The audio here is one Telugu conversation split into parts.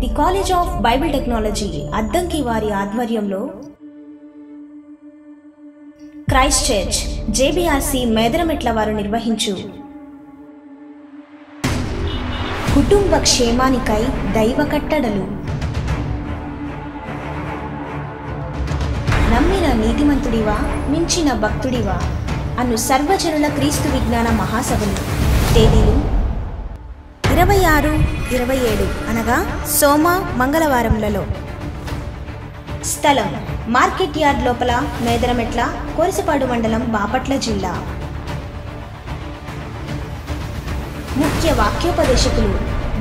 The college of Bible technology Addanki వారి ఆధ్వర్యంలో క్రైస్ట్ చర్చ్ జేబీఆర్సీ మేదరమెట్ల వారు నిర్వహించు కుటుంబ క్షేమానికై దైవ కట్టడలు, నమ్మిన నీతిమంతుడివా మించిన భక్తుడివా అను సర్వజనుల క్రీస్తు విజ్ఞాన మహాసభలు. తేదీలు 26, 27 అనగా సోమ మంగళవారంలలో. స్థలం మార్కెట్ యార్డ్ లోపల, మేదరమెట్ల, కోరిసపాడు మండలం, బాపట్ల జిల్లా. ముఖ్య వాక్యోపదేశకులు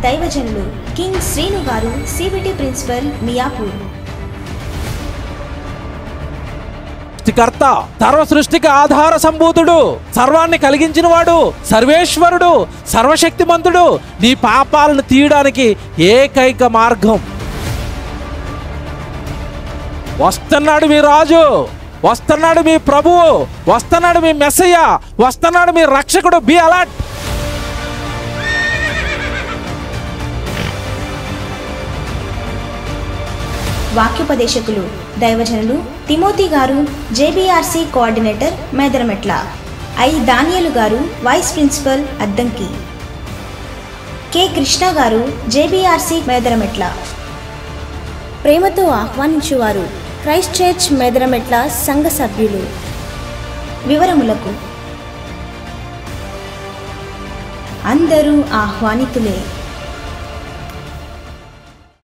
దైవజనులు కింగ్ శ్రీను గారు, సిబిటి ప్రిన్సిపల్, మియాపూర్. సృష్టికర్త, సర్వ సృష్టికి ఆధార సంభూతుడు, సర్వాన్ని కలిగించిన వాడు, సర్వేశ్వరుడు, సర్వశక్తిమంతుడు, నీ పాపాలను తీయడానికి ఏకైక మార్గం. వస్తున్నాడు మీ రాజు, వస్తున్నాడు మీ ప్రభువు, వస్తున్నాడు మీ మెస్సయ్య, వస్తున్నాడు మీ రక్షకుడు. Be alert. వాక్యోపదేశకులు దైవజనులు తిమోతి గారు, JBRC coordinator, Medarametla. I Daniel గారు, vice principal, Addanki. K Krishna గారు, జేబీఆర్సీ మేదరమెట్ల. ప్రేమతో ఆహ్వానించువారు క్రైస్ట్ చర్చ్ మేదరమెట్ల సంఘ సభ్యులు. వివరములకు అందరూ ఆహ్వానితులే.